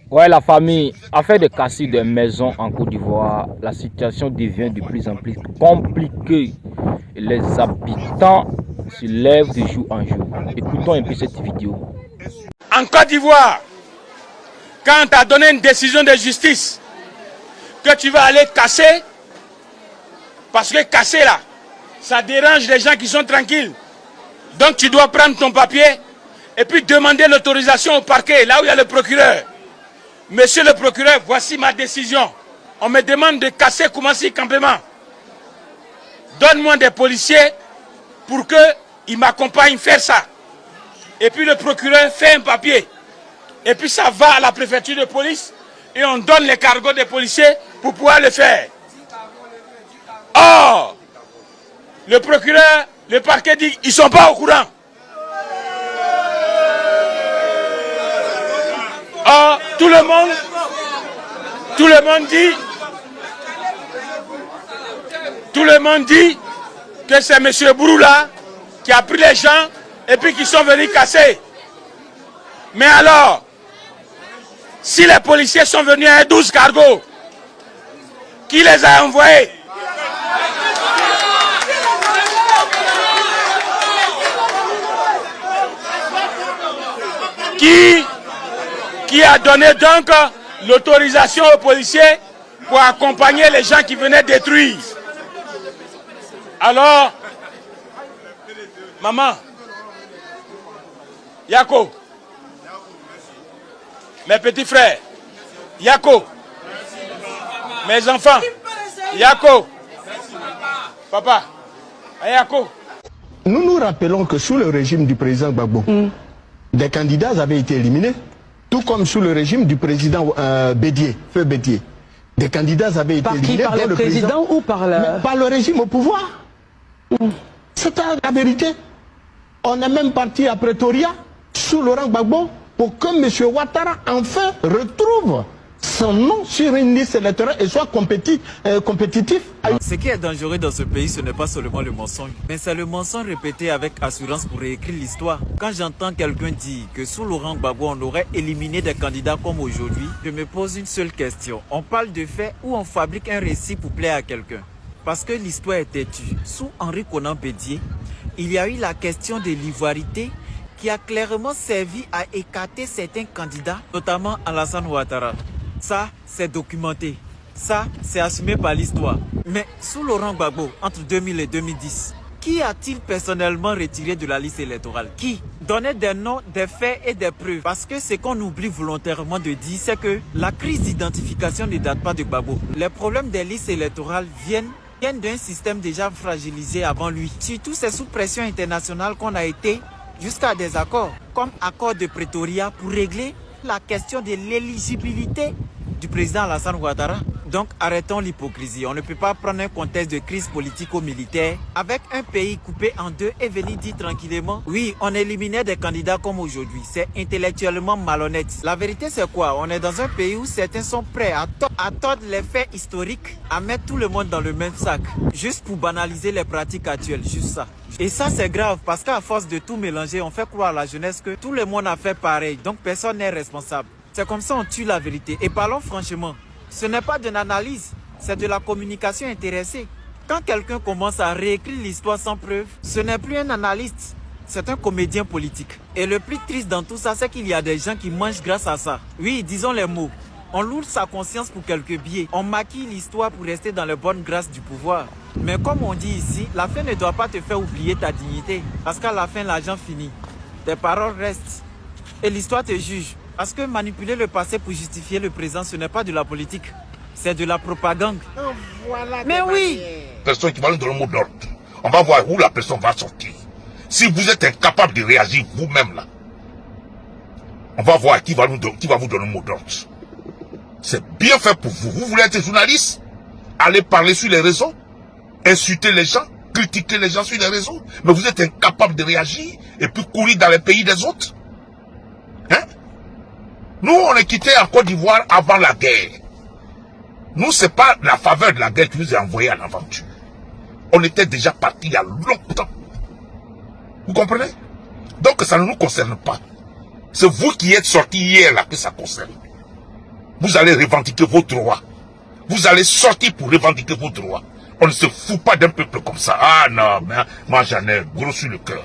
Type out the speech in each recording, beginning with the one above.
Ouais, la famille, afin de casser des maisons en Côte d'Ivoire, la situation devient de plus en plus compliquée. Et les habitants se lèvent de jour en jour. Écoutons un peu cette vidéo. En Côte d'Ivoire, quand tu as donné une décision de justice que tu vas aller casser, parce que casser là, ça dérange les gens qui sont tranquilles. Donc tu dois prendre ton papier et puis demander l'autorisation au parquet, là où il y a le procureur. Monsieur le procureur, voici ma décision. On me demande de casser Koumassi Campement. Donne-moi des policiers pour qu'ils m'accompagnent faire ça. Et puis le procureur fait un papier. Et puis ça va à la préfecture de police et on donne les cargos des policiers pour pouvoir le faire. Or, le procureur, le parquet dit ils ne sont pas au courant. Or, tout le monde dit que c'est M. Bouroula qui a pris les gens et puis qui sont venus casser. Mais alors, si les policiers sont venus à 12 cargos, qui les a envoyés? Qui a donné donc l'autorisation aux policiers pour accompagner les gens qui venaient détruire? Alors, maman, Yako, mes petits frères, Yako, mes enfants, Yako, papa, Yako. Nous nous rappelons que sous le régime du président Gbagbo, des candidats avaient été éliminés, tout comme sous le régime du président Bédié, Feu Bédié. Des candidats avaient été éliminés. Par le président ou par le... Par le régime au pouvoir. C'est la vérité. On est même parti à Pretoria, sous Laurent Gbagbo, pour que M. Ouattara enfin retrouve son nom sur une liste électorale et soit compétitif. Ce qui est dangereux dans ce pays, ce n'est pas seulement le mensonge, mais c'est le mensonge répété avec assurance pour réécrire l'histoire. Quand j'entends quelqu'un dire que sous Laurent Gbagbo, on aurait éliminé des candidats comme aujourd'hui, je me pose une seule question. On parle de faits ou on fabrique un récit pour plaire à quelqu'un? Parce que l'histoire est têtue. Sous Henri Konan Bédié, il y a eu la question de l'ivoirité qui a clairement servi à écarter certains candidats, notamment Alassane Ouattara. Ça, c'est documenté. Ça, c'est assumé par l'histoire. Mais sous Laurent Gbagbo, entre 2000 et 2010, qui a-t-il personnellement retiré de la liste électorale? Qui? Donner des noms, des faits et des preuves. Parce que ce qu'on oublie volontairement de dire, c'est que la crise d'identification ne date pas de Gbagbo. Les problèmes des listes électorales viennent d'un système déjà fragilisé avant lui. Surtout, c'est sous pression internationale qu'on a été jusqu'à des accords, comme accord de Pretoria, pour régler la question de l'éligibilité du président Alassane Ouattara. Donc arrêtons l'hypocrisie. On ne peut pas prendre un contexte de crise politico-militaire avec un pays coupé en deux et venir dire tranquillement oui, on éliminait des candidats comme aujourd'hui. C'est intellectuellement malhonnête. La vérité c'est quoi? On est dans un pays où certains sont prêts à tordre les faits historiques, à mettre tout le monde dans le même sac, juste pour banaliser les pratiques actuelles, juste ça. Et ça c'est grave parce qu'à force de tout mélanger, on fait croire à la jeunesse que tout le monde a fait pareil, donc personne n'est responsable. C'est comme ça on tue la vérité. Et parlons franchement, ce n'est pas de l'analyse, c'est de la communication intéressée. Quand quelqu'un commence à réécrire l'histoire sans preuve, ce n'est plus un analyste, c'est un comédien politique. Et le plus triste dans tout ça, c'est qu'il y a des gens qui mangent grâce à ça. Oui, disons les mots. On lourde sa conscience pour quelques billets. On maquille l'histoire pour rester dans les bonnes grâces du pouvoir. Mais comme on dit ici, la fin ne doit pas te faire oublier ta dignité. Parce qu'à la fin, l'argent finit. Tes paroles restent. Et l'histoire te juge. Parce que manipuler le passé pour justifier le présent, ce n'est pas de la politique. C'est de la propagande. Oh, voilà. Mais oui! Personne qui va nous donner le mot d'ordre. On va voir où la personne va sortir. Si vous êtes incapable de réagir vous-même là, on va voir qui va vous donner le mot d'ordre. C'est bien fait pour vous. Vous voulez être journaliste? Allez parler sur les réseaux, insulter les gens, critiquer les gens sur les réseaux, mais vous êtes incapable de réagir et puis courir dans les pays des autres. Hein? Nous, on est quitté en Côte d'Ivoire avant la guerre. Nous, c'est pas la faveur de la guerre qui nous a envoyés à l'aventure. On était déjà partis il y a longtemps. Vous comprenez? Donc ça ne nous concerne pas. C'est vous qui êtes sortis hier là que ça concerne. Vous allez revendiquer vos droits. Vous allez sortir pour revendiquer vos droits. On ne se fout pas d'un peuple comme ça. Ah non, mais moi j'en ai gros sur le cœur.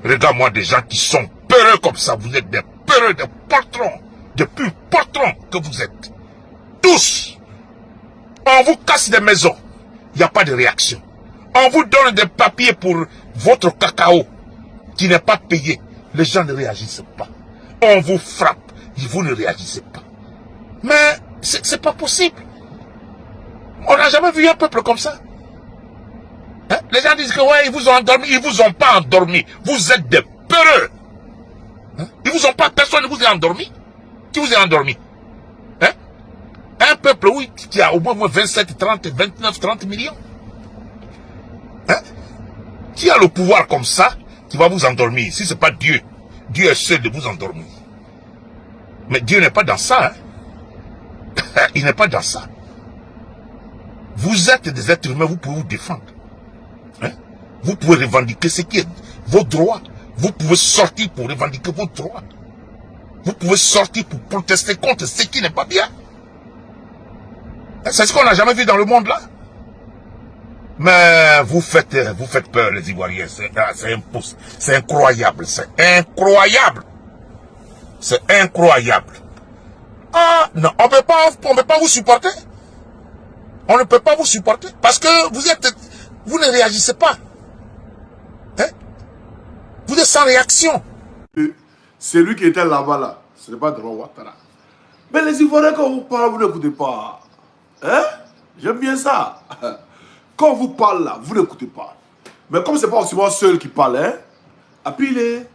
Regarde-moi des gens qui sont peureux comme ça. Vous êtes des peureux, des patrons. Des plus patrons que vous êtes. Tous. On vous casse des maisons. Il n'y a pas de réaction. On vous donne des papiers pour votre cacao qui n'est pas payé. Les gens ne réagissent pas. On vous frappe et vous ne réagissez pas. Mais c'est pas possible. On n'a jamais vu un peuple comme ça. Hein? Les gens disent que ouais, ils vous ont endormi. Ils vous ont pas endormi. Vous êtes des peureux. Hein? Ils vous ont pas, personne ne vous a endormi. Qui vous a endormi? Hein? Un peuple, oui, qui a au moins 27, 30, 29, 30 millions. Hein? Qui a le pouvoir comme ça, qui va vous endormir? Si ce n'est pas Dieu, Dieu est seul de vous endormir. Mais Dieu n'est pas dans ça. Hein? Il n'est pas dans ça. Vous êtes des êtres humains, vous pouvez vous défendre. Hein? Vous pouvez revendiquer ce qui est vos droits. Vous pouvez sortir pour revendiquer vos droits. Vous pouvez sortir pour protester contre ce qui n'est pas bien. C'est ce qu'on n'a jamais vu dans le monde là. Mais vous faites peur les Ivoiriens. C'est incroyable. C'est incroyable. C'est incroyable. Ah non, on peut pas vous supporter. On ne peut pas vous supporter parce que vous ne réagissez pas. Hein? Vous êtes sans réaction. C'est lui qui était là-bas là. Ce n'est pas Draman Ouattara. Mais les Ivoiriens, quand vous parlez, vous n'écoutez pas. Hein? J'aime bien ça. Quand on vous parle là, vous n'écoutez pas. Mais comme ce n'est pas aussi moi seul qui parle, hein? À piler.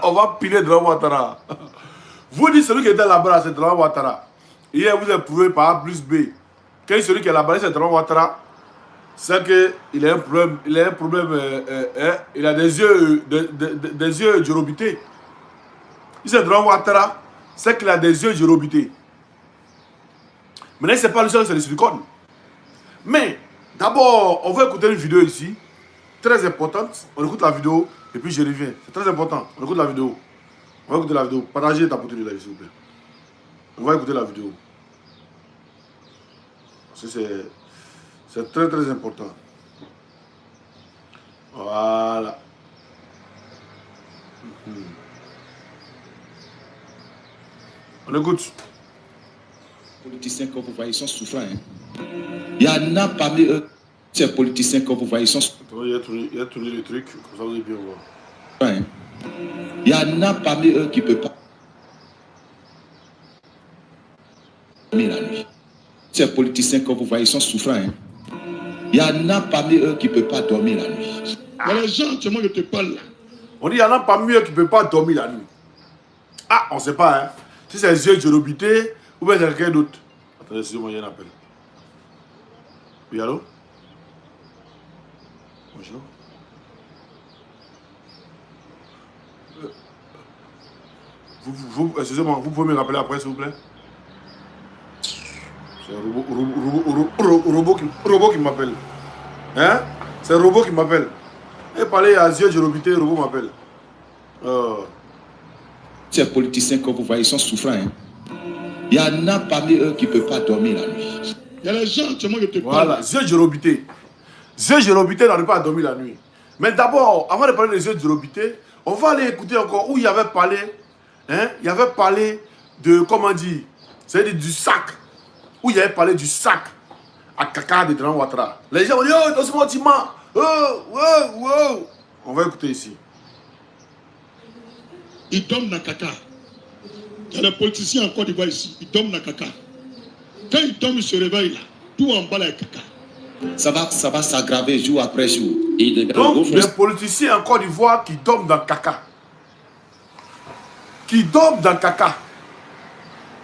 On va piler Draman Ouattara. Vous dites celui qui était là-bas, c'est Draman Ouattara. Hier, vous avez prouvé par A plus B. Quand celui qui est là-bas, c'est Draman Ouattara. C'est qu'il a un problème. Il a des yeux gyrobités. Il c'est Draman Ouattara, c'est qu'il a des yeux gyrobités. Maintenant, c'est pas le seul, c'est le silicone. Mais, d'abord, on va écouter une vidéo ici, très importante. On écoute la vidéo, et puis je reviens. C'est très important. On écoute la vidéo. On va écouter la vidéo. Partagez ta photo de la vie, s'il vous plaît. On va écouter la vidéo. C'est très très important. Voilà. On écoute. Les politiciens que vous voyez sont souffrants. Hein. Il y en a parmi eux, ces politiciens que vous voyez sont souffrants. Il y a tourné le truc, comme ça vous allez bien voir. Hein. Il y en a parmi eux qui ne peuvent pas dormir la nuit. Ces politiciens que vous voyez sont souffrants. Hein. Il y en a parmi eux qui ne peuvent pas dormir la nuit. Il y a les gens, tu vois, je te parle là. On dit il y en a parmi eux qui ne peuvent pas dormir la nuit. Ah, on ne sait pas, hein. Si c'est les yeux gyrobités ou bien c'est quelqu'un d'autre. Attendez, excusez-moi, il y a un appel. Oui, allô? Bonjour. Excusez-moi, vous pouvez me rappeler après, s'il vous plaît? C'est un robot qui m'appelle. Hein? C'est un robot qui m'appelle. Et parler à yeux gyrobités, le robot m'appelle. Ces politiciens que vous voyez sont souffrants. Hein. Il y en a parmi eux qui ne peuvent pas dormir la nuit. Il y a les gens, tu vois, je te parle. Voilà, yeux gyrobités. Yeux gyrobités n'arrivent pas à dormir la nuit. Mais d'abord, avant de parler des yeux gyrobités, on va aller écouter encore où il y avait parlé. Hein? Il y avait parlé de, comment dire, c'est-à-dire du sac. Où il y avait parlé du sac à caca de Draman Ouattara. Les gens ont dit, oh, c'est mon timent. Oh. On va écouter ici. Ils dorment dans le caca. Il y a les politiciens en Côte d'Ivoire ici. Ils dorment dans le caca. Quand ils dorment, ils se réveillent là. Tout en bas, là, le caca. Ça va s'aggraver jour après jour. Et donc, les politiciens en Côte d'Ivoire qui dorment dans le caca. Qui dorment dans le caca.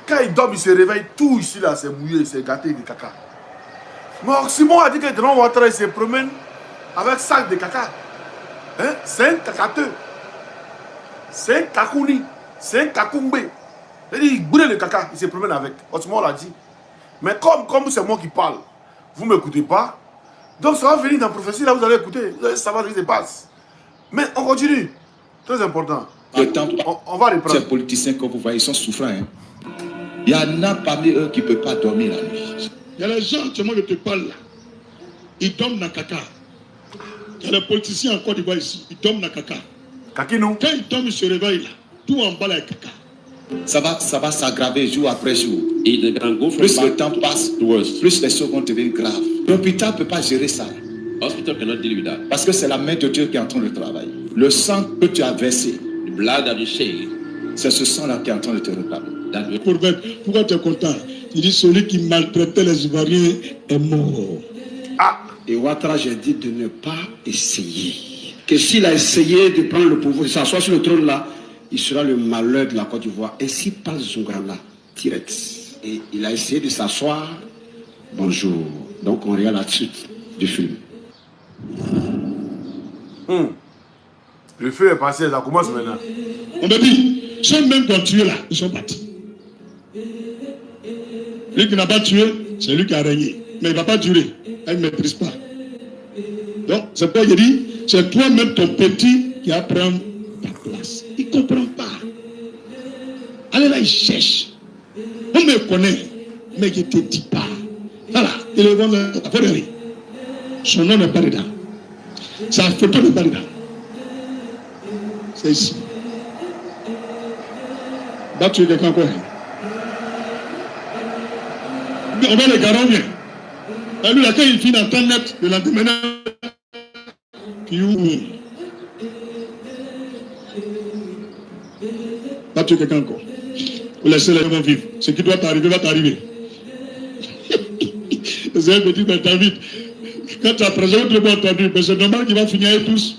Quand ils dorment, ils se réveillent. Tout ici, là, c'est mouillé, c'est gâté de caca. Mais Simon a dit que Draman Ouattara, il se promène avec sac de caca. Hein? C'est un cacateux. C'est un kakouni. C'est un kakoumbe. Il brûle le caca, il se promène avec. Osman l'a dit. Mais comme c'est moi qui parle, vous ne m'écoutez pas. Donc ça va venir dans la prophétie, là vous allez écouter. Vous allez savoir ce qui se passe. Mais on continue. Très important. Le temps On va reprendre. Ces politiciens que vous voyez, ils sont souffrants. Hein. Il y en a parmi eux qui ne peuvent pas dormir la nuit. Il y a les gens, actuellement, je te parle là. Ils dorment dans caca. Il y a les politiciens en Côte d'Ivoire ici. Ils dorment dans caca. Kakino. Quand ils dorment, ils se réveillent là. Tout en bas là est caca. Ça va s'aggraver jour après jour. Plus le temps passe, plus les choses vont devenir graves. L'hôpital ne peut pas gérer ça. Parce que c'est la main de Dieu qui est en train de travailler. Le sang que tu as versé, c'est ce sang-là qui est en train de te réparer. Pourquoi tu es content? Il dit celui qui maltraitait les Ivoiriens est mort. Ah, et Ouattara, j'ai dit de ne pas essayer. Que s'il a essayé de prendre le pouvoir, de s'asseoir sur le trône là, il sera le malheur de la Côte d'Ivoire. Ainsi parle Zongala, direct. Et il a essayé de s'asseoir. Bonjour. Donc on regarde la suite du film. Le feu est passé, ça commence maintenant. On me dit, ceux même qui ont tué là, ils sont partis. Lui qui n'a pas tué, c'est lui qui a régné. Mais il ne va pas durer. Il ne maîtrise pas. Donc, c'est pourquoi il dit, c'est toi-même ton petit qui va prendre ta place. Il ne comprend pas. Allez là, il cherche. On me connaît, mais il ne te dit pas. Voilà, il est vraiment à faire. Son nom n'est pas dedans. Sa photo n'est pas dedans. C'est ici. Va tuer quelqu'un encore. On va les garants bien. Et lui, là, quand il finit d'entendre net, le lendemain, va tuer quelqu'un encore. Vous laissez les gens vivre. Ce qui doit t'arriver va t'arriver. C'est un petit peu David. Quand tu as présenté le bon entendu, mais c'est normal qu'il va finir avec tous.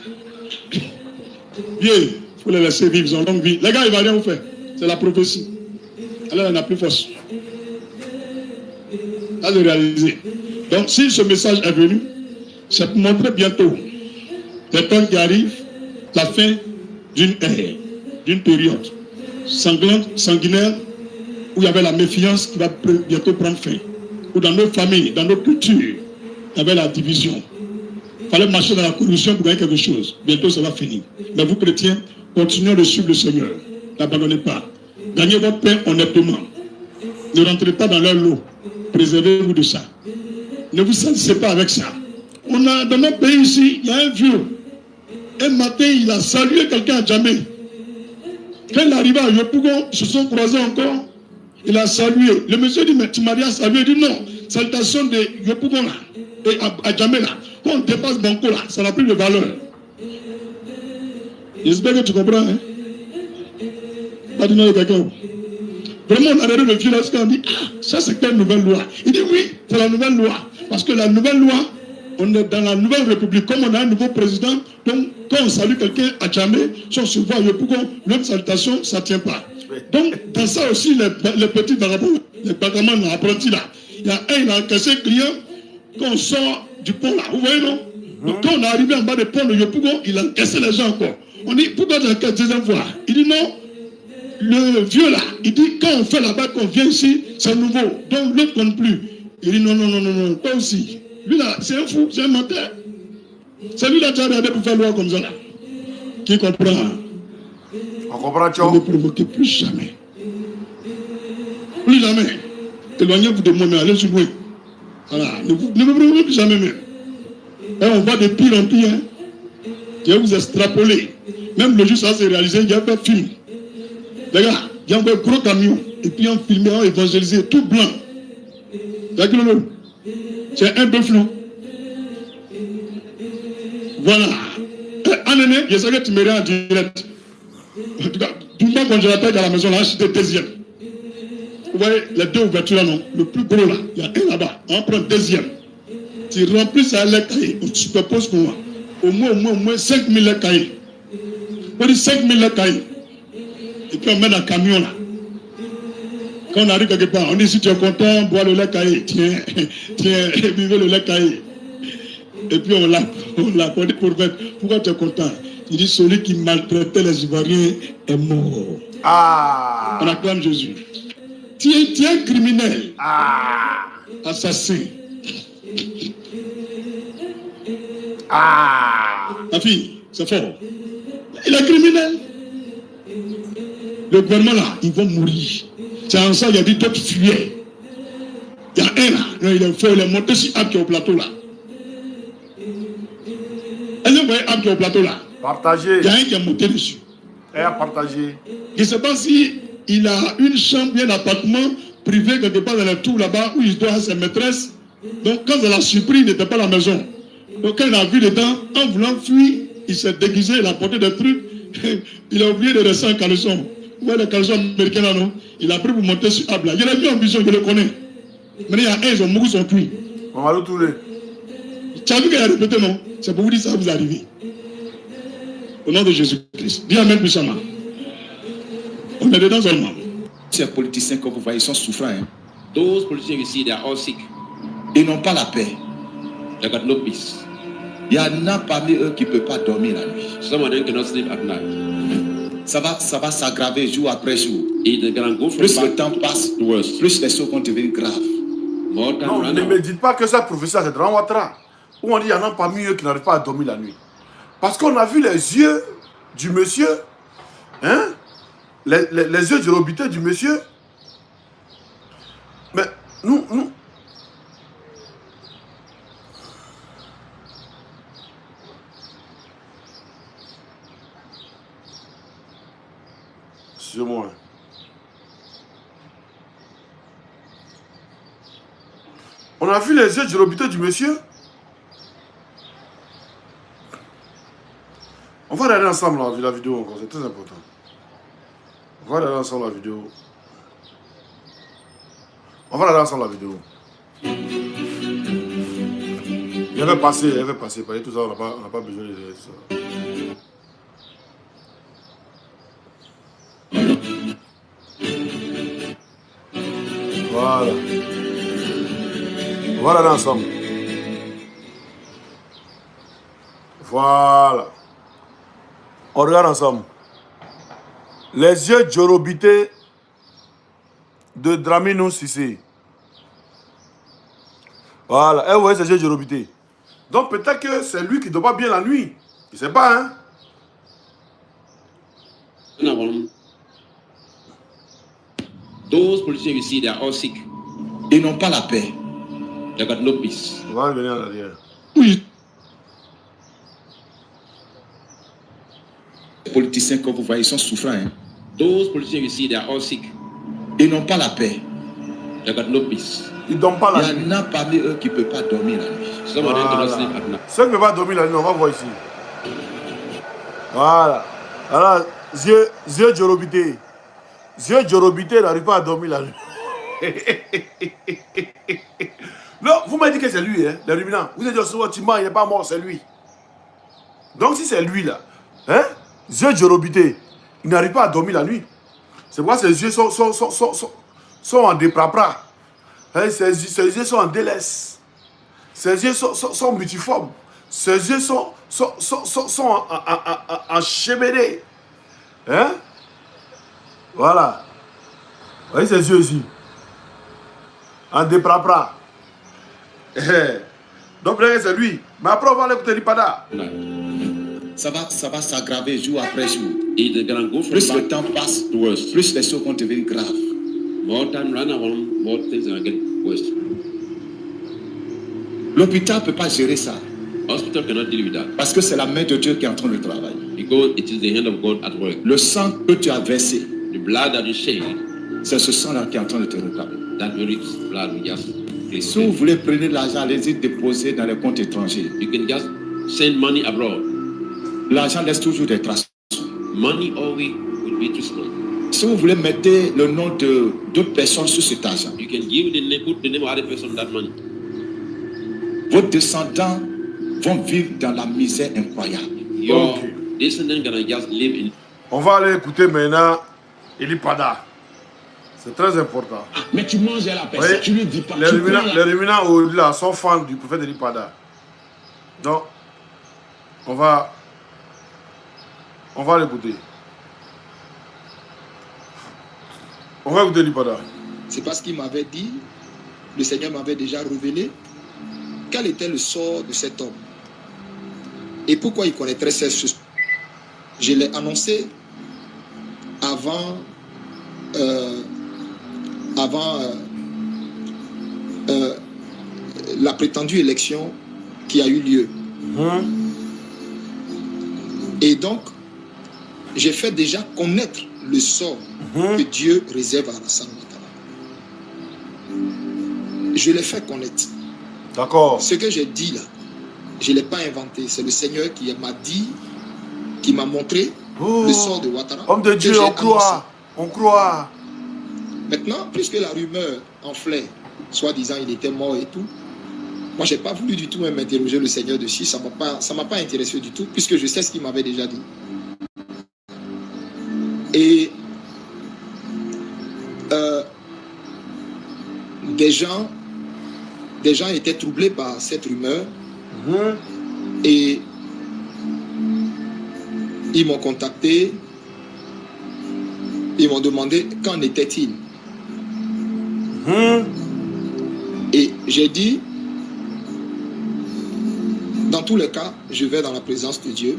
Bien, il faut les laisser vivre, ils ont longue vie. Les gars, il ne va rien vous faire. C'est la prophétie. Alors, elle n'a plus force. À le réaliser. Donc, si ce message est venu, c'est pour montrer bientôt les temps qui arrivent, la fin d'une ère, d'une période sanglante, sanguinaire, où il y avait la méfiance qui va bientôt prendre fin. Où dans nos familles, dans nos cultures, il y avait la division. Il fallait marcher dans la corruption pour gagner quelque chose. Bientôt, ça va finir. Mais vous, chrétiens, continuez de suivre le Seigneur. N'abandonnez pas. Gagnez votre pain honnêtement. Ne rentrez pas dans leur lot. Préservez-vous de ça. Ne vous salissez pas avec ça. On a, dans notre pays ici, il y a un vieux. Un matin, il a salué quelqu'un à Djamé. Quand il est arrivé à Yopougon, ils se sont croisés encore. Il a salué. Le monsieur dit, mais tu m'as rien salué. Il dit non. Salutation de Yopougon là. Et à Djamé là. Quand on dépasse Banco là, ça n'a plus de valeur. J'espère que tu comprends. Hein? Pas du nom de quelqu'un. Vraiment, on a regardé le vieux là, on dit, ah, ça c'est quelle nouvelle loi? Il dit oui, c'est la nouvelle loi. Parce que la nouvelle loi, on est dans la nouvelle république. Comme on a un nouveau président, donc quand on salue quelqu'un à Djamé, si on se voit, l'autre salutation, ça ne tient pas. Donc, dans ça aussi, les petits vagabonds, les bagamans apprentis là, il y a un, il a encaissé le client, quand on sort du pont là, vous voyez non? Donc quand on est arrivé en bas du pont de Yopougon, il a encaissé les gens encore. On dit, pourquoi tu as encaissé deuxième fois? Il dit non. Le vieux là, il dit quand on fait là-bas, qu'on vient ici, c'est nouveau. Donc l'autre compte plus. Il dit non, non, non, non, non, toi aussi. Lui là, c'est un fou, c'est un menteur. C'est lui là qui a regardé pour faire loi comme ça là. Qui comprend? On comprend, Tchao. Ne provoquez plus jamais. Plus jamais. Éloignez-vous de moi, mais allez sur moi. Voilà, ne me provoquez plus jamais même. Et on va de pire en pire. Hein. Je vais vous extrapoler. Même le jour ça s'est réalisé, il y a un film. Les gars, il y a un gros camion, et puis on filmé, on évangélisé, tout blanc. C'est un peu flou. Voilà. En année, je sais que tu m'aides en direct. En tout cas, tout le monde congélateur à la maison, là, c'était deuxième. Vous voyez, les deux ouvertures là, non? Le plus gros là, il y a un là-bas, on prend deuxième. Tu remplis ça à l'air cahier, on superpose pour moi. Au moins 5000 lait cahier. On dit 5000 lait cahier. Et puis on met dans le camion là. Quand on arrive quelque part, on dit si tu es content, bois le lait caillé. Tiens, buvez le lait caillé. Et puis on l'a. On dit pourquoi tu es content? Il dit celui qui maltraitait les Ivoiriens est mort. Ah. On acclame Jésus. Tu es un criminel. Ah. Assassin. Ah. Ma fille, c'est fort. Il est criminel. Le gouvernement là, ils vont mourir. C'est en ça qu'il y a dit d'autres fuyaient. Il y a un là, il est monté sur Ab qui est au plateau là. Est-ce que vous voyez Ab qui est au plateau là? Partagez. Il y a un qui est monté dessus. Et à partager. Je ne sais pas si il a une chambre, un appartement privé quelque part dans la tour là-bas où il doit avoir ses maîtresses. Donc quand elle a surpris, il n'était pas à la maison. Donc quand il a vu dedans, en voulant fuir, il s'est déguisé, il a porté des trucs. Il a oublié de rester en caleçon. Vous voyez les caleçons américains là, non? Il a pris pour monter sur Abla. Je l'ai vu en vision, je le connais. Mais il y a un, ils ont mouru son cuit. On va le tourner. Tu as vu qu'il a répété, non? C'est pour vous dire ça va vous arriver. Au nom de Jésus-Christ. Dis Amen puissamment. On est dedans seulement. Ces politiciens que vous voyez, ils sont souffrants. Hein. Those politicians you see, they are all sick. Ils n'ont pas la paix. They got no peace. Il y en a parmi eux qui ne peuvent pas dormir la nuit. Some of them cannot sleep at night. Ça va s'aggraver jour après jour. It can go from Plus le temps passe, plus les choses vont devenir graves. Non, ne me dites pas que cette prophétie c'est Dran Ouattara. Où on dit qu'il y en a parmi eux qui n'arrivent pas à dormir la nuit. Parce qu'on a vu les yeux du monsieur, hein, les yeux du robité du monsieur. Mais nous... Excusez-moi. On a vu les yeux du robité du monsieur. On va regarder ensemble la vidéo encore, c'est très important. On va regarder ensemble la vidéo. On va regarder ensemble la vidéo. Elle va passer, Pas tout ça, on n'a pas besoin de tout ça. Voilà. On va regarder ensemble. Voilà. On regarde ensemble. Les yeux djorobités de Dramini Sissé. Voilà. Et vous voyez ces yeux djorobités. Donc peut-être que c'est lui qui ne dort pas bien la nuit. Je ne sais pas, hein. Those politicians you see, they are all sick. Ils n'ont pas la paix. They got no peace. On va revenir en arrière. Oui. Les politiciens que vous voyez, ils sont souffrants. Hein. Those politicians you see, they are all sick. Ils n'ont pas la paix. They got no peace. Ils ne dorment pas la nuit. Il y en a parmi eux qui ne peuvent pas dormir la nuit. Some of them cannot sleep at night. Ceux qui ne peuvent pas dormir la nuit, on va voir ici. Voilà. Alors, yeux djorobité. Yeux djorobité n'arrive pas à dormir la nuit. Non, vous m'avez dit que c'est lui, hein, le ruminant. Vous avez dit souvent, il n'est pas mort, c'est lui. Donc si c'est lui là, hein, yeux djorobité, il n'arrive pas à dormir la nuit. C'est pourquoi ses yeux sont en déprapra. Hein, ses yeux sont en délaisse. Ses yeux sont multiformes. Ses yeux sont en cheminée. Hein? Voilà. Vous voyez ses yeux ici. En déprapra. Donc peut-être c'est lui. Mais après on va l'écouter l'Ipada. Ça va s'aggraver jour après jour. It can go from Plus le temps passe, plus les choses vont devenir graves. more time run around, more things are getting worse. L'hôpital ne peut pas gérer ça. Hospital cannot deal with that. Parce que c'est la main de Dieu qui est en train de travailler. Because it is the hand of God at work. Le sang que tu as versé, The blood that you shed, c'est ce sang-là qui est en train de te réclamer. that very blood we just Si vous voulez prendre l'argent, allez-y déposer dans les comptes étrangers. You can just send money abroad. L'argent laisse toujours des traces. Money always will be too small. Si vous voulez mettre le nom d'autres personnes sur cet argent, You can give the name, put the name of other person on that money. vos descendants vont vivre dans la misère incroyable. Your descendants gonna just live in. On va aller écouter maintenant l'Ipada. C'est très important. Mais tu manges à la personne, tu lui dis pas. Les ruminants au-delà sont fans du prophète l'Ipada. Donc, on va l'écouter. On va écouter l'Ipada. C'est parce qu'il m'avait dit, le Seigneur m'avait déjà révélé quel était le sort de cet homme et pourquoi il connaîtrait ces choses. Je l'ai annoncé avant la prétendue élection qui a eu lieu. Et donc, j'ai fait déjà connaître le sort que Dieu réserve à Alassane Ouattara. Je l'ai fait connaître. D'accord. Ce que j'ai dit là, je ne l'ai pas inventé. C'est le Seigneur qui m'a dit, qui m'a montré le sort de Ouattara. Homme de Dieu, on croit. On croit. Maintenant, puisque la rumeur enflait, soi-disant il était mort et tout, moi, je n'ai pas voulu du tout même m'interroger le Seigneur dessus. Ça ne m'a pas intéressé du tout, puisque je sais ce qu'il m'avait déjà dit. Et des gens étaient troublés par cette rumeur. Et ils m'ont contacté. Ils m'ont demandé qu'en était-il. Et j'ai dit, dans tous les cas, je vais dans la présence de Dieu.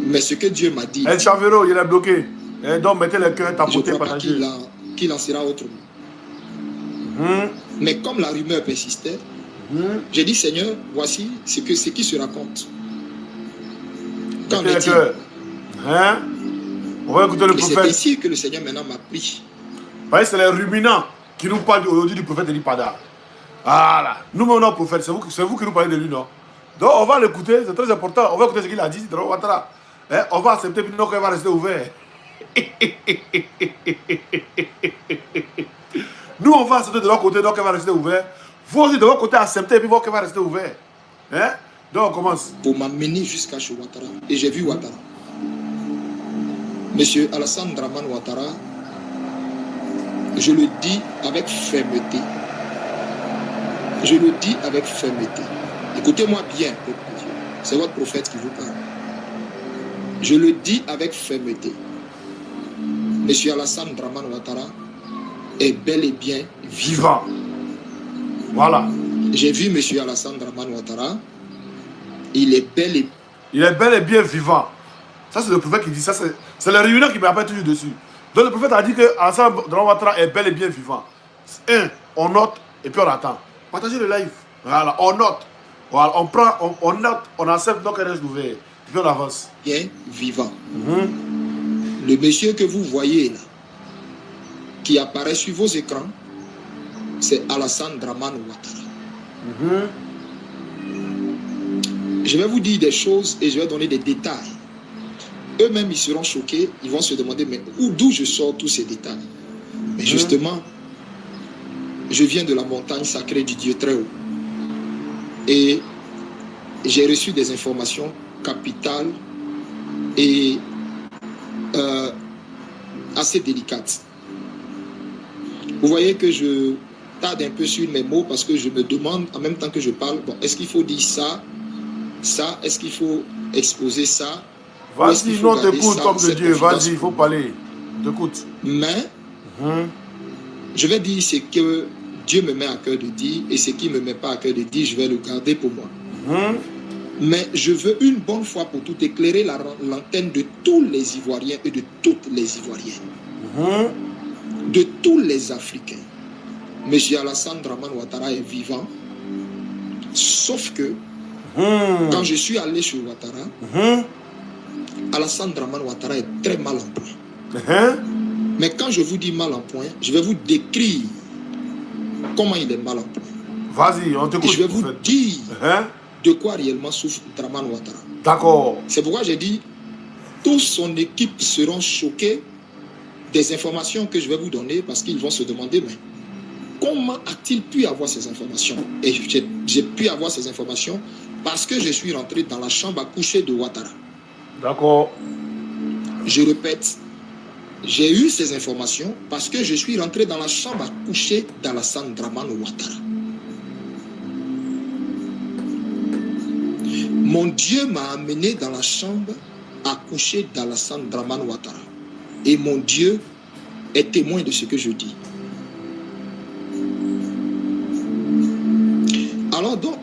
Mais ce que Dieu m'a dit... El Chavero, il est bloqué. Et donc, mettez le cœur tapoté. Je ne crois pas qu'il en sera autrement. Mais comme la rumeur persistait, j'ai dit, Seigneur, voici ce qui se raconte. Qu'en est-il? On va écouter le prophète. C'est ici que le Seigneur maintenant m'a pris. C'est les ruminants qui nous parlent aujourd'hui du prophète Elipada. Voilà. Nous, mon prophète, c'est vous qui nous parlez de lui, non? Donc, on va l'écouter, c'est très important. On va écouter ce qu'il a dit. On va accepter, puis non, qu'il va rester ouvert. Nous, on va accepter de l'autre côté, donc elle va rester ouvert. Vous aussi, de votre côté, acceptez, puis voir qu'elle va rester ouvert. Donc, on commence. Pour m'amener jusqu'à chez Ouattara. Et j'ai vu Ouattara. Monsieur Alassane Dramane Ouattara, je le dis avec fermeté. Je le dis avec fermeté. Écoutez-moi bien, peuple de Dieu. C'est votre prophète qui vous parle. Je le dis avec fermeté. Monsieur Alassane Dramane Ouattara est bel et bien vivant. Voilà. J'ai vu Monsieur Alassane Dramane Ouattara. Il est bel et bien vivant. Ça, c'est le prophète qui dit ça. C'est le réunion qui me rappelle toujours dessus. Donc, le prophète a dit que Alassane Dramane Ouattara est bel et bien vivant. On note et puis on attend. Partagez le live. Voilà, on note. Voilà, on prend, on note, on accepte, donc elle reste ouverte. Puis on avance. Bien vivant. Le monsieur que vous voyez là, qui apparaît sur vos écrans, c'est Alassane Dramane Ouattara. Je vais vous dire des choses et je vais donner des détails. Eux-mêmes, ils seront choqués. Ils vont se demander, mais d'où je sors tous ces détails? Mais justement, je viens de la montagne sacrée du Dieu très haut. Et j'ai reçu des informations capitales et assez délicates. Vous voyez que je tarde un peu sur mes mots parce que je me demande en même temps que je parle, bon, est-ce qu'il faut dire ça, est-ce qu'il faut exposer ça? Vas-y, non, t'écoute comme de Dieu, vas-y, il faut parler. T'écoute. Mais, je vais dire ce que Dieu me met à cœur de dire et ce qui ne me met pas à cœur de dire, je vais le garder pour moi. Mais je veux une bonne fois pour tout éclairer l'antenne de tous les Ivoiriens et de toutes les Ivoiriennes. De tous les Africains. Monsieur Alassane Dramane Ouattara est vivant. Sauf que, quand je suis allé chez Ouattara, Alassane Dramane Ouattara est très mal en point. Mais quand je vous dis mal en point, je vais vous décrire comment il est mal en point. Vas-y, on t'écoute. Je vais vous dire de quoi réellement souffre Dramane Ouattara. D'accord. C'est pourquoi j'ai dit, toute son équipe seront choqués des informations que je vais vous donner parce qu'ils vont se demander, mais comment a-t-il pu avoir ces informations? Et j'ai pu avoir ces informations parce que je suis rentré dans la chambre à coucher de Ouattara. D'accord. Je répète, j'ai eu ces informations parce que je suis rentré dans la chambre à coucher d'Alassane Dramane Ouattara. Mon Dieu m'a amené dans la chambre à coucher d'Alassane Dramane Ouattara. Et mon Dieu est témoin de ce que je dis. Alors donc,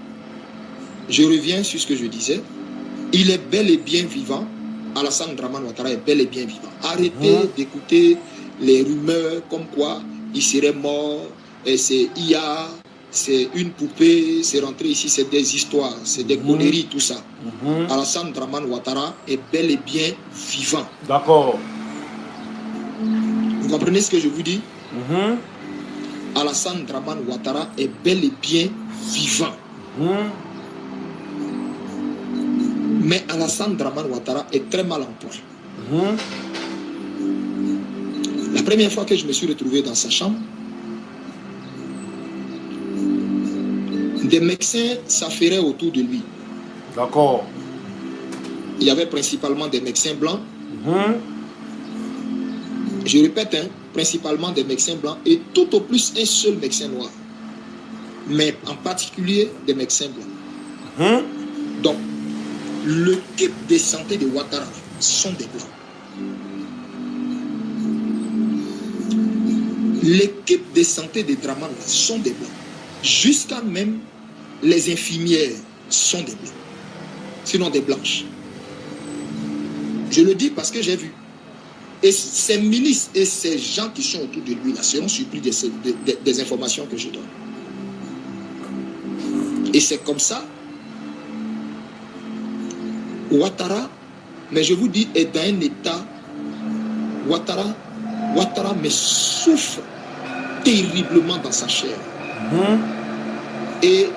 je reviens sur ce que je disais. Il est bel et bien vivant. Alassane Dramane Ouattara est bel et bien vivant. Arrêtez d'écouter les rumeurs comme quoi il serait mort, et c'est IA, c'est une poupée, c'est rentré ici, c'est des histoires, c'est des conneries, tout ça. Alassane Dramane Ouattara est bel et bien vivant. D'accord. Vous comprenez ce que je vous dis? Alassane Dramane Ouattara est bel et bien vivant. Mais Alassane Dramane Ouattara est très mal en point. La première fois que je me suis retrouvé dans sa chambre, des médecins s'affairaient autour de lui. D'accord. Il y avait principalement des médecins blancs. Je répète, hein, principalement des médecins blancs et tout au plus un seul médecin noir. Mais en particulier des médecins blancs. Donc, l'équipe de santé de Ouattara sont des blancs. L'équipe de santé de Dramane sont des blancs. Jusqu'à même les infirmières sont des blancs. Sinon des blanches. Je le dis parce que j'ai vu. Et ces milices et ces gens qui sont autour de lui là seront surpris des informations que je donne. Et c'est comme ça. Ouattara, mais je vous dis, est dans un état. Ouattara me souffre terriblement dans sa chair. Et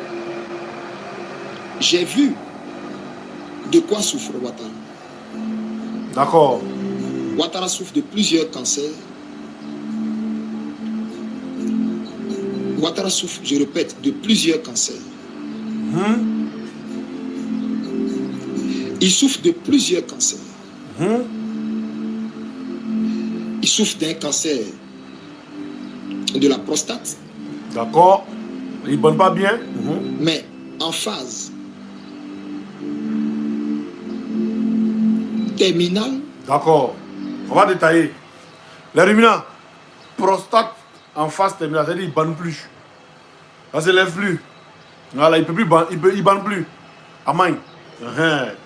j'ai vu de quoi souffre Ouattara. D'accord. Ouattara souffre de plusieurs cancers. Ouattara souffre, je répète, de plusieurs cancers. Il souffre de plusieurs cancers. Il souffre d'un cancer de la prostate. D'accord. Il ne bonne pas bien. Mais en phase terminale. D'accord. On va détailler. Les ruminants, prostate en phase terminale, c'est-à-dire qu'il ne banne plus. Ça ne se lève plus. Voilà, il ne peut plus il banne plus. Amain.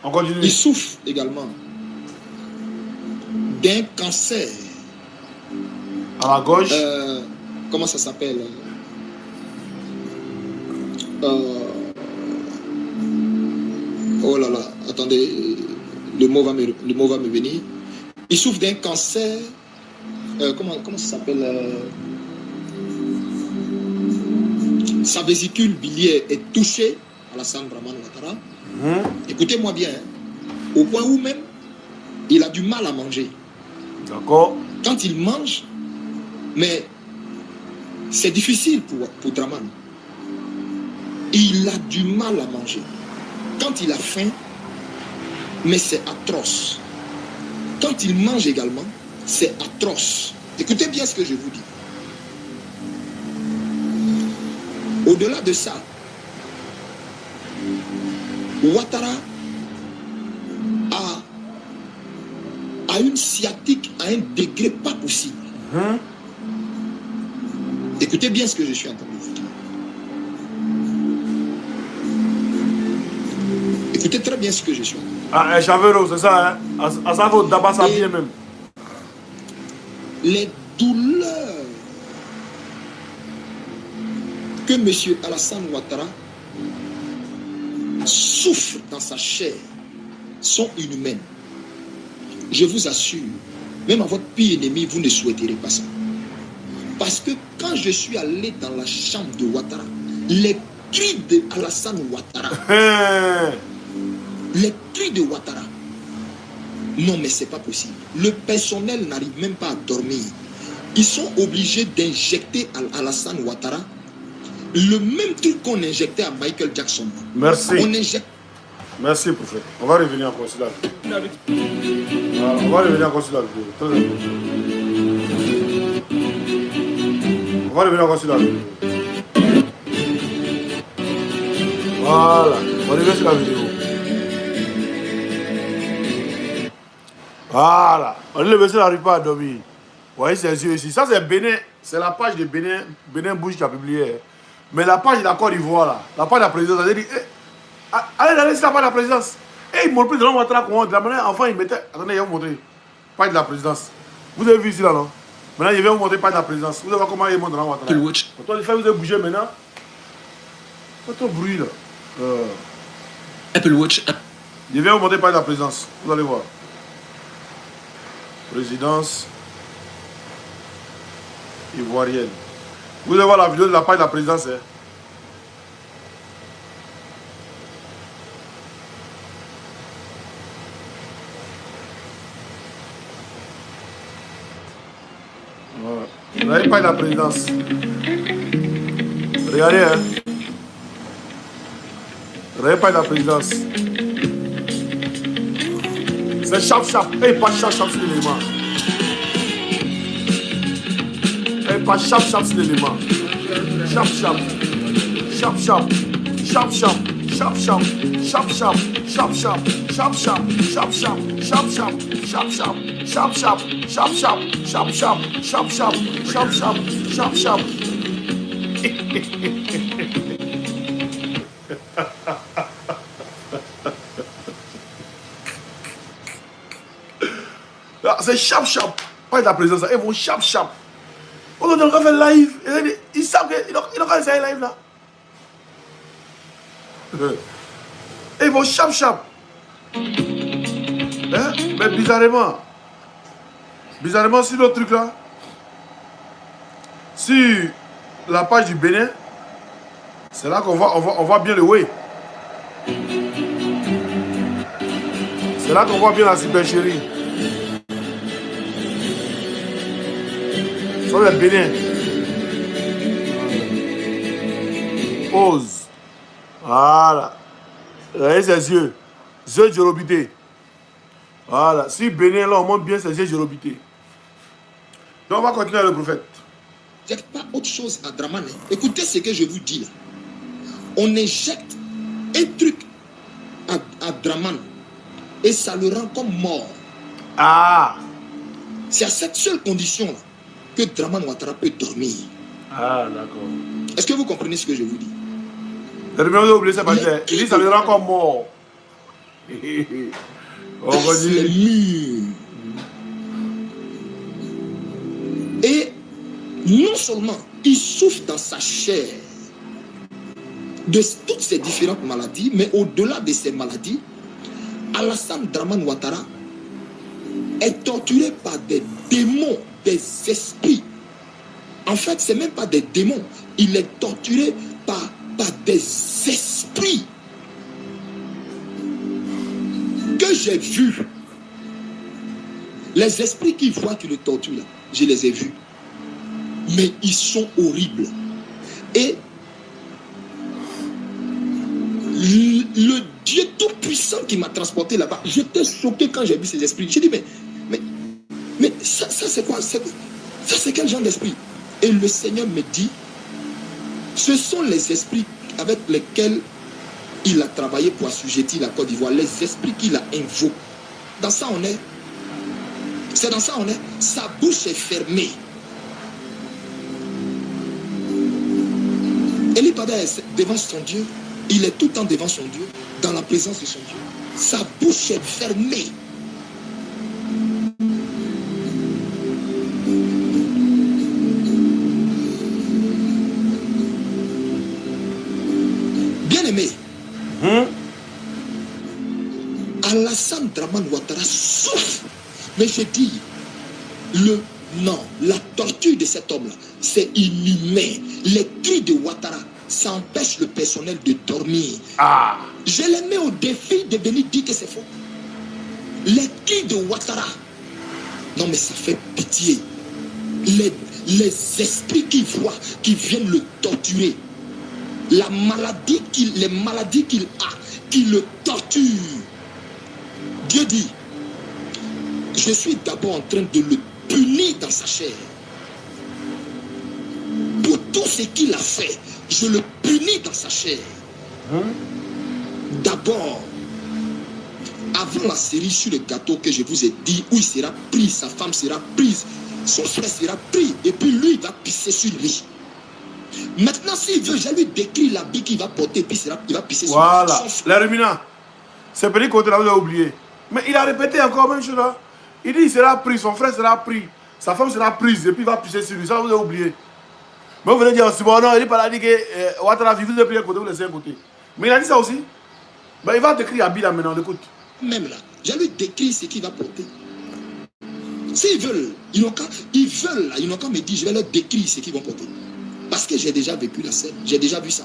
On continue. Il souffre également d'un cancer. À la gauche. Comment ça s'appelle? Oh là là, attendez, le mot va me venir. Il souffre d'un cancer. Comment ça s'appelle? Sa vésicule biliaire est touchée. Alassane Dramane Ouattara. Écoutez-moi bien, hein, au point où même il a du mal à manger. D'accord. Quand il mange, mais c'est difficile pour Dramane. Il a du mal à manger. Quand il a faim, mais c'est atroce. Quand il mange également, c'est atroce. Écoutez bien ce que je vous dis. Au-delà de ça, Ouattara a une sciatique à un degré pas possible. Écoutez bien ce que je suis en train de vous dire. Écoutez très bien ce que je suis en train de vous dire. Ah, Chavero, c'est ça, hein? À ça, faut d'abord ça bien même. Les douleurs que M. Alassane Ouattara souffre dans sa chair sont inhumaines. Je vous assure, même à votre pire ennemi, vous ne souhaiterez pas ça. Parce que quand je suis allé dans la chambre de Ouattara, les cris de Alassane Ouattara, les cris de Ouattara, non mais c'est pas possible. Le personnel n'arrive même pas à dormir. Ils sont obligés d'injecter à Alassane Ouattara le même truc qu'on injectait à Michael Jackson. Merci. On injecte. Merci, prophète. On va revenir encore sur la vidéo. Voilà, on va revenir encore sur la vidéo. Très important. On va revenir encore sur la vidéo. Voilà. On va revenir sur la vidéo. Voilà. On dit le monsieur n'arrive pas à dormir. Vous voyez ses yeux ici. Ça, c'est Bénin. C'est la page de Bénin Bouge qui a publié. Mais la page de la Côte d'Ivoire, là, la page de la présidence, elle dit allez sur la page de la présidence. Et ils m'ont pris de Ouattara, de la manière, enfin, ils mettaient. Attendez, ils vont montrer. Pas de la présidence. Vous avez vu ici, là, non? Maintenant, ils viennent vous montrer pas de la présidence. Vous allez voir comment ils montent dans Ouattara. Toi, vous avez bougé maintenant. Pas trop de bruit, là. Apple Watch. Je viens vous montrer pas de la présidence. Vous allez voir. Présidence ivoirienne. Vous allez voir la vidéo de la page de la présidence. Hein. Voilà. Vous n'avez pas de la présidence. Regardez, hein. Vous n'avez pas de la présidence. C'est chap-chap. Et pas chap-chap sur l'élément. Et pas chap-chap sur l'élément. Chap-chap. Chap-chap. Chap-chap. Chap-chap. Chap-chap. Chap-chap. Chap-chap. Chap-chap. Chap-chap. Chap-chap. Chap-chap. Chap-chap. Chap-chap. Chap-chap. Chap-chap. Chap-chap. C'est chap-chap. Pas de la présence. Ils vont chap-chap. On va faire live. Ils savent qu'ils n'ont qu'à essayer live là. Ils vont chap-chap. Hein? Mais bizarrement, sur l'autre truc là, sur la page du Bénin, c'est là qu'on voit bien le way. C'est là qu'on voit bien la supercherie. Sur le Bénin. Pause. Voilà. Regardez ses yeux. Yeux Jorobité. Voilà. Si Bénin, là, on montre bien ses yeux Jorobité. Donc, on va continuer avec le prophète. Il n'y a pas autre chose à Draman. Écoutez ce que je vous dis là. On injecte un truc à Draman et ça le rend comme mort. Ah! C'est à cette seule condition là que Draman Ouattara peut dormir. Ah, d'accord. Est-ce que vous comprenez ce que je vous dis? Vous avez oublié ça parce que il dit ça le rend comme mort. On va dire. Les murs. Et non seulement il souffre dans sa chair de toutes ces différentes maladies, mais au-delà de ces maladies, Alassane Draman Ouattara est torturé par des démons, des esprits. En fait, ce n'est même pas des démons. Il est torturé par des esprits que j'ai vus. Les esprits qui voient que le torture, là, je les ai vus. Mais ils sont horribles. Et le Dieu tout-puissant qui m'a transporté là-bas, j'étais choqué quand j'ai vu ces esprits. J'ai dit, mais ça c'est quoi? Ça c'est quel genre d'esprit? Et le Seigneur me dit, ce sont les esprits avec lesquels il a travaillé pour assujettir la Côte d'Ivoire, les esprits qu'il a invoqués. Dans ça on est. C'est dans ça on est. Sa bouche est fermée. Eli Pada est devant son Dieu. Il est tout le temps devant son Dieu, dans la présence de son Dieu. Sa bouche est fermée. Bien-aimé, Alassane Draman Ouattara souffre. Mais je dis, la torture de cet homme-là, c'est inhumain. Les cris de Ouattara, ça empêche le personnel de dormir. Ah. Je les mets au défi de venir dire que c'est faux. Les cris de Ouattara, non mais ça fait pitié. Les esprits qui voient, qui viennent le torturer, les maladies qu'il a, qui le torturent. Dieu dit, je suis d'abord en train de le punir dans sa chair. Pour tout ce qu'il a fait, je le punis dans sa chair. D'abord, avant la série sur le gâteau que je vous ai dit, où il sera pris, sa femme sera prise, son frère sera pris, et puis lui, il va pisser sur lui. Maintenant, s'il veut, je lui décris l'habit qu'il va porter, puis il va pisser sur lui. Voilà, les ruminants. Ce petit côté-là, vous avez oublié. Mais il a répété encore même chose là. Il dit il sera pris, son frère sera pris, sa femme sera prise et puis il va pisser sur lui. Ça, vous avez oublié. Mais vous venez dire aussi, bon non, il n'est pas là, il dit que Ouattara, vous avez pris un côté, vous laissez un côté. Mais il a dit ça aussi. Ben, il va décrire à Bila maintenant, écoute. Même là, j'ai lui décrit ce qu'il va porter. S'ils veulent, ils n'ont qu'à me dire, je vais leur décrire ce qu'ils vont porter. Parce que j'ai déjà vécu la scène, j'ai déjà vu ça.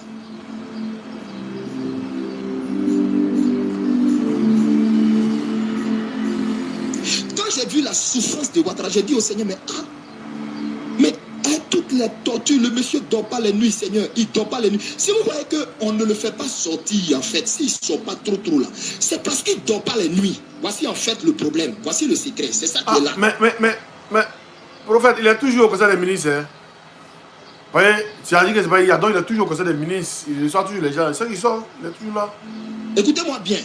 Quand j'ai vu la souffrance de Ouattara, j'ai dit au Seigneur, mais toutes les tortures, le monsieur ne dort pas les nuits, Seigneur, il ne dort pas les nuits. Si vous voyez qu'on ne le fait pas sortir, en fait, s'il ne sort pas trop là, c'est parce qu'il ne dort pas les nuits. Voici en fait le problème, voici le secret, c'est ça qui est là. Mais, prophète, il est toujours au conseil des ministres. Hein. Vous voyez, tu as dit que c'est pas hier, donc il est toujours au conseil des ministres, il sort toujours les gens, c'est qu'il sort, il est toujours là. Écoutez-moi bien,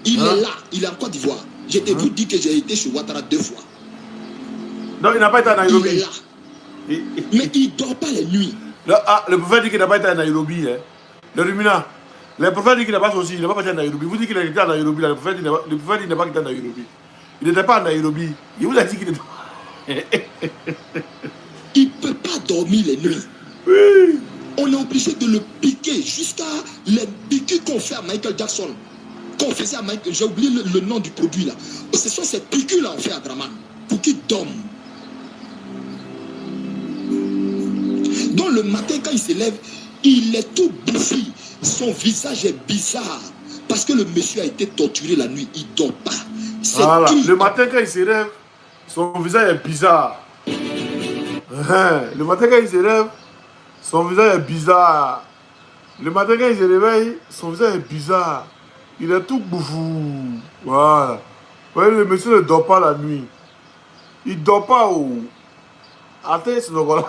il est là, il est en Côte d'Ivoire. Je te vous dis que j'ai été chez Ouattara 2 fois. Donc il n'a pas été à Nairobi. Il est là. Mais il ne dort pas les nuits. Le prophète dit qu'il n'a pas été à Nairobi. Hein. Le ruminant. Le prophète dit qu'il n'a pas sorti, il n'a pas été à Nairobi. Vous dites qu'il a été à Nairobi. Là. Le prophète dit qu'il n'a pas été à Nairobi. Il n'était pas à Nairobi. Il vous a dit qu'il était. Il ne peut pas dormir les nuits. Oui. On est obligé de le piquer jusqu'à les piqûres qu'on fait à Michael Jackson. Qu'on faisait à Michael, j'ai oublié le nom du produit là. Ce sont ces piqûres-là qu'on fait à Draman pour qu'il dorme. Donc le matin quand il se lève, il est tout bouffi. Son visage est bizarre. Parce que le monsieur a été torturé la nuit. Il ne dort pas. Voilà. Le matin quand il se lève, son visage est bizarre. Le matin quand il se lève, son visage est bizarre. Le matin quand il se réveille, son visage est bizarre. Il est tout bouffou. Voilà. Vous voyez, le monsieur ne dort pas la nuit. Il ne dort pas où? Attends, c'est le gars.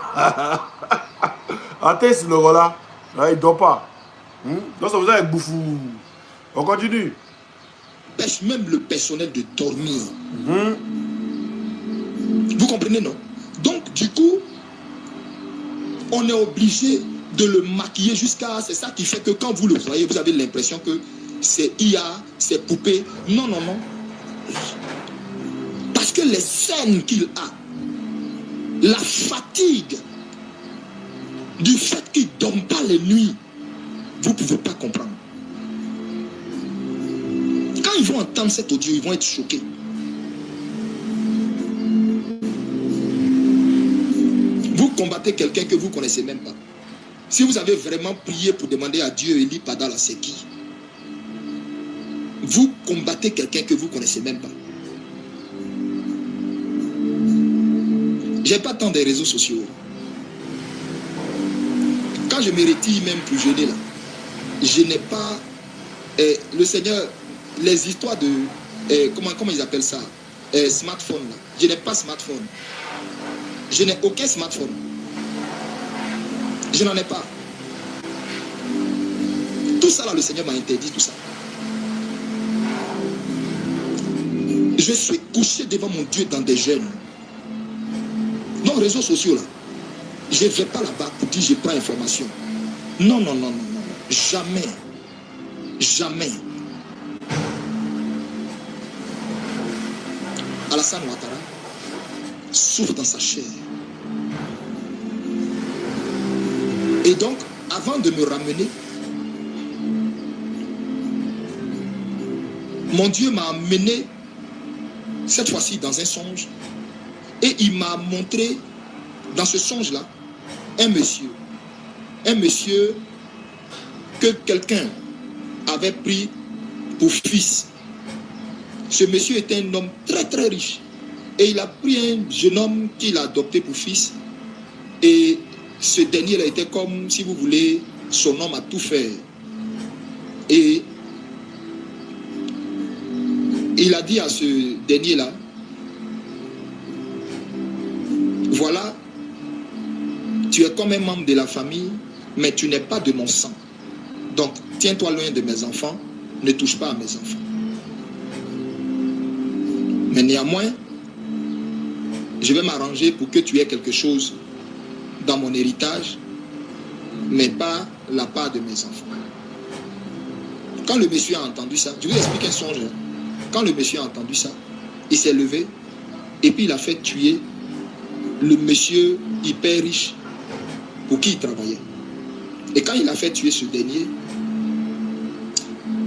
Attends, c'est le gars. Il ne dort pas. Donc ça vous a bouffou. On continue. Empêche même le personnel de dormir. Vous comprenez, non? Donc, du coup, on est obligé de le maquiller jusqu'à... C'est ça qui fait que quand vous le voyez, vous avez l'impression que c'est IA, c'est poupée. Non, non, non. Parce que les scènes qu'il a, la fatigue du fait qu'il ne dorme pas les nuits, vous ne pouvez pas comprendre. Quand ils vont entendre cet audio, ils vont être choqués. Vous combattez quelqu'un que vous ne connaissez même pas. Si vous avez vraiment prié pour demander à Dieu, Eli Padala, c'est qui? Vous combattez quelqu'un que vous ne connaissez même pas. Je n'ai pas tant des réseaux sociaux. Quand je me retire même pour jeûner là, je n'ai pas... le Seigneur, les histoires de... comment ils appellent ça? Smartphone là. Je n'ai pas smartphone. Je n'ai aucun smartphone. Je n'en ai pas. Tout ça là, le Seigneur m'a interdit tout ça. Je suis couché devant mon Dieu dans des jeûnes. Non, réseaux sociaux là. Je ne vais pas là-bas pour dire je prends information. Non, non, non, non, non. Jamais. Jamais. Alassane Ouattara souffre dans sa chair. Et donc, avant de me ramener, mon Dieu m'a amené, cette fois-ci dans un songe, et il m'a montré, dans ce songe-là, un monsieur que quelqu'un avait pris pour fils. Ce monsieur était un homme très très riche. Et il a pris un jeune homme qu'il a adopté pour fils. Et ce dernier-là était comme, si vous voulez, son homme à tout faire. Et il a dit à ce dernier-là, voilà, tu es comme un membre de la famille, mais tu n'es pas de mon sang. Donc, tiens-toi loin de mes enfants, ne touche pas à mes enfants. Mais néanmoins, je vais m'arranger pour que tu aies quelque chose dans mon héritage, mais pas la part de mes enfants. Quand le monsieur a entendu ça, je vous explique un songe. Quand le monsieur a entendu ça, il s'est levé et puis il a fait tuer le monsieur hyper riche pour qui il travaillait. Et quand il a fait tuer ce dernier,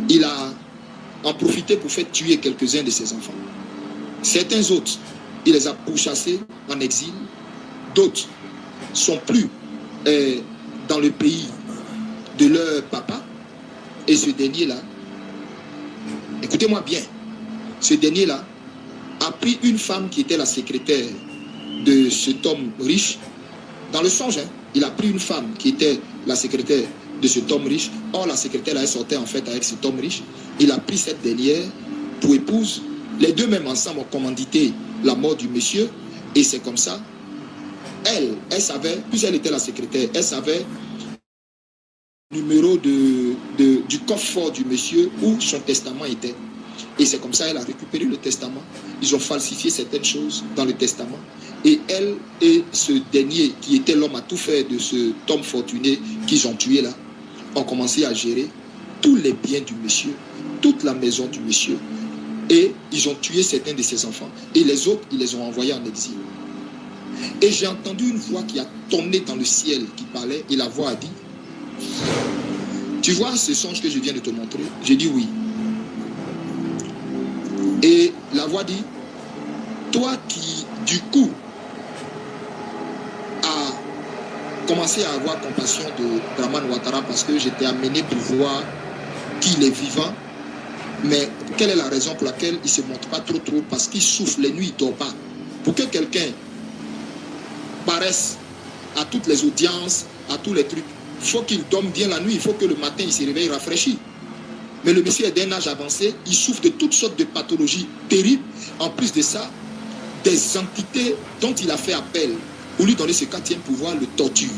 il a en profité pour faire tuer quelques-uns de ses enfants. Certains autres, il les a pourchassés en exil. D'autres sont plus dans le pays de leur papa. Et ce dernier-là, écoutez-moi bien, ce dernier-là a pris une femme qui était la secrétaire de cet homme riche. Dans le songe, hein, il a pris une femme qui était la secrétaire de cet homme riche. Or, la secrétaire elle sortait en fait avec cet homme riche. Il a pris cette dernière pour épouse. Les deux même ensemble ont commandité la mort du monsieur. Et c'est comme ça. Elle savait, puis elle était la secrétaire, elle savait le numéro du coffre-fort du monsieur où son testament était. Et c'est comme ça qu'elle a récupéré le testament. Ils ont falsifié certaines choses dans le testament. Et elle et ce dernier qui était l'homme à tout faire de cet homme fortuné qu'ils ont tué là, ont commencé à gérer tous les biens du monsieur, toute la maison du monsieur. Et ils ont tué certains de ses enfants. Et les autres, ils les ont envoyés en exil. Et j'ai entendu une voix qui a tonné dans le ciel qui parlait. Et la voix a dit, tu vois ce songe que je viens de te montrer? J'ai dit oui. Et la voix dit, toi qui du coup a commencé à avoir compassion de Dramane Ouattara parce que j'étais amené pour voir qu'il est vivant, mais quelle est la raison pour laquelle il ne se montre pas trop parce qu'il souffle les nuits, il ne dort pas. Pour que quelqu'un paraisse à toutes les audiences, à tous les trucs, il faut qu'il dorme bien la nuit, il faut que le matin il se réveille rafraîchi. Mais le monsieur est d'un âge avancé, il souffre de toutes sortes de pathologies terribles. En plus de ça, des entités dont il a fait appel pour lui donner ce quatrième pouvoir, le torture.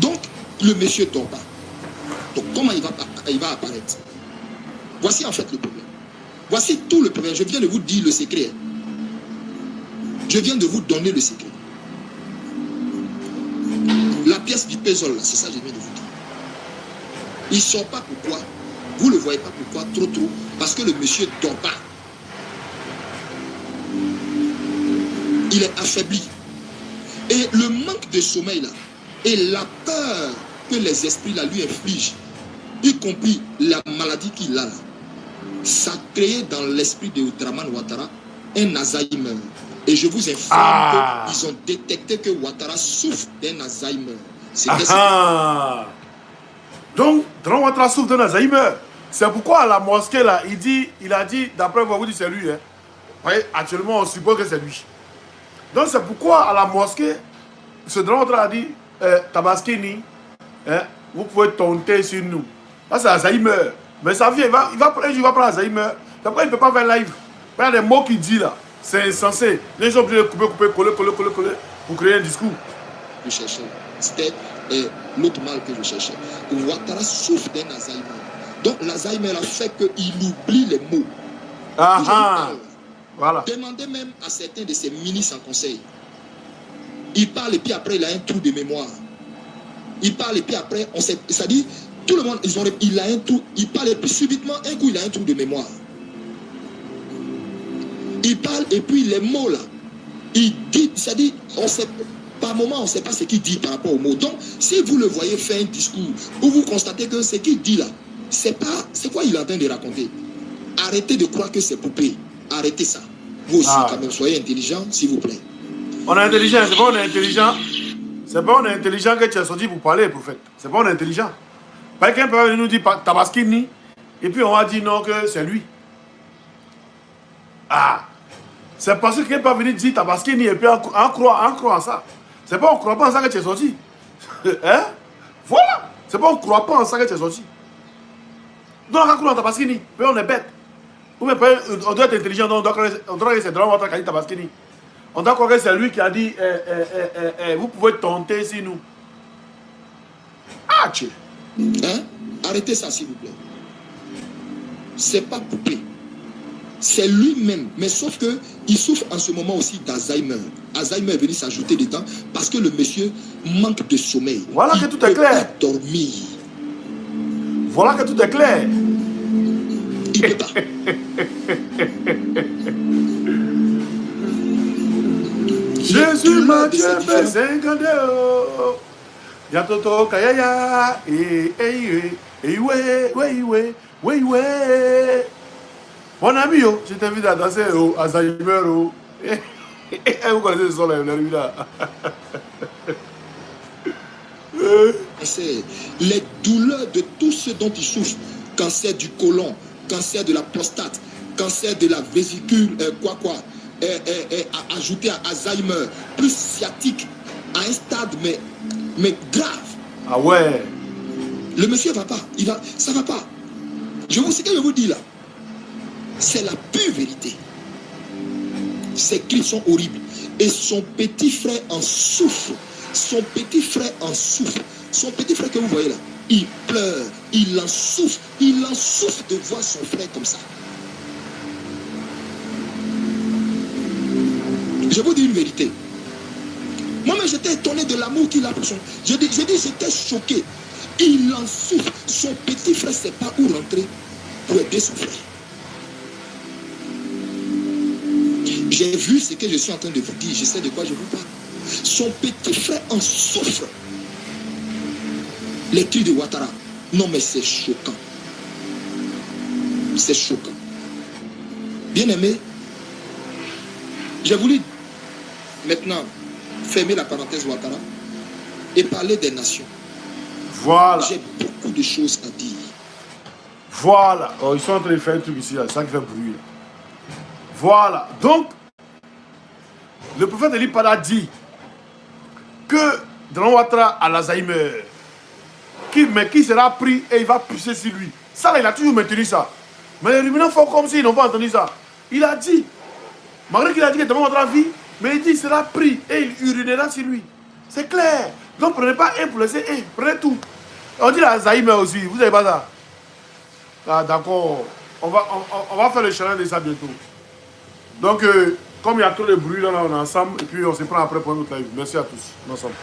Donc, le monsieur ne dort pas. Donc, comment il va apparaître? Voici en fait le problème. Voici tout le problème. Je viens de vous dire le secret. Je viens de vous donner le secret. La pièce du puzzle, c'est ça que je viens de vous dire. Il ne sort pas pourquoi? Vous ne le voyez pas pourquoi? Trop. Parce que le monsieur ne dort pas. Il est affaibli. Et le manque de sommeil là, et la peur que les esprits là lui infligent, y compris la maladie qu'il a là, ça a créé dans l'esprit de Dramane Ouattara un Alzheimer. Et je vous informe qu'ils ont détecté que Ouattara souffre d'un Alzheimer. Donc, Dramane Ouattara souffre d'un Alzheimer. C'est pourquoi à la mosquée là, il a dit, d'après vous dites c'est lui. Hein. Vous voyez, actuellement on suppose que c'est lui. Donc c'est pourquoi à la mosquée, ce Dramane Ouattara a dit, Tabaskini, hein, vous pouvez tenter sur nous. Là c'est Alzheimer. Mais ça vient, il va prendre Alzheimer. D'après il ne peut pas faire live. Il y a des mots qu'il dit là. C'est insensé. Les gens sont obligés de couper, coller pour créer un discours. Je cherchais. C'était l'autre mal que je cherchais. Ouattara souffre d'un Alzheimer. Donc l'Alzheimer a fait qu'il oublie les mots. Voilà. Demandez même à certains de ses ministres en conseil. Il parle et puis après il a un trou de mémoire. Il parle et puis après, on sait, ça dit, tout le monde, il a un trou, il parle et puis subitement, un coup il a un trou de mémoire. Il parle et puis les mots là, il dit, ça dit, on sait, par moment on ne sait pas ce qu'il dit par rapport aux mots. Donc, si vous le voyez faire un discours où vous constatez que ce qu'il dit là, c'est quoi il est en train de raconter. Arrêtez de croire que c'est poupée. Arrêtez ça. Vous aussi, quand même, soyez intelligent, s'il vous plaît. On est intelligent, c'est pas on est intelligent. C'est pas on est intelligent que tu as sorti pour parler, prophète. C'est pas on est intelligent. Quelqu'un peut venir nous dire Tabaskini, et puis on va dire non, que c'est lui. C'est parce que quelqu'un peut venir dire Tabaskini, et puis on croit en ça. C'est pas on croit pas en ça que tu es sorti. Hein? Voilà. C'est pas on croit pas en ça que tu es sorti. Donc on croit en Tabaskini, mais on est bête. On doit être intelligent, on doit croire que c'est Dramane Ouattara qui a dit Tabaskini. On doit croire que c'est lui qui a dit vous pouvez tenter si nous. Hein? Arrêtez ça s'il vous plaît. C'est pas poupée. C'est lui-même. Mais sauf que il souffre en ce moment aussi d'Alzheimer. Alzheimer est venu s'ajouter dedans parce que le monsieur manque de sommeil. Voilà que tout est clair. Dormir. Voilà que tout est clair. Il ne peut pas. Jésus m'a Dieu fait 50 euros. Yatoto kayaya. Ouais. Mon ami, je t'invite à danser à Zaymer. Vous connaissez ce son là. Les douleurs de tous ceux dont ils souffrent, cancer du côlon, cancer de la prostate, cancer de la vésicule, ajouté à Alzheimer, plus sciatique, à un stade mais grave. Ah ouais. Le monsieur va pas, ça va pas. Ce que je vous dis là, c'est la pure vérité. Ces cris sont horribles. Et son petit frère en souffre. Son petit frère en souffre. Son petit frère que vous voyez là, il pleure, il en souffre. Il en souffre de voir son frère comme ça. Je vous dis une vérité. Moi-même, j'étais étonné de l'amour qu'il a pour son... Je dis, j'étais choqué. Il en souffre. Son petit frère ne sait pas où rentrer pour aider son frère. J'ai vu ce que je suis en train de vous dire. Je sais de quoi je vous parle. Son petit frère en souffre. Les cris de Ouattara. Non, mais c'est choquant. C'est choquant. Bien aimé, j'ai voulu maintenant fermer la parenthèse Ouattara et parler des nations. Voilà. J'ai beaucoup de choses à dire. Voilà. Oh, ils sont en train de faire un truc ici, là. C'est ça qui fait bruit. Là. Voilà. Donc, le prophète Eli Pada dit que dans Ouattara à l'Alzheimer, qui sera pris et il va pousser sur lui. Ça, là, il a toujours maintenu ça. Mais les ruminants font comme s'ils n'ont pas entendu ça. Il a dit, malgré qu'il a dit que dans Ouattara vie, mais il dit qu'il sera pris et il urinera sur lui. C'est clair. Donc, prenez pas un pour laisser un. Prenez tout. On dit l'Alzheimer aussi. Vous n'avez pas ça? Ah, d'accord. On va faire le challenge de ça bientôt. Donc, comme il y a trop de bruit, là, on est ensemble. Et puis, on se prend après pour notre live. Merci à tous. Ensemble.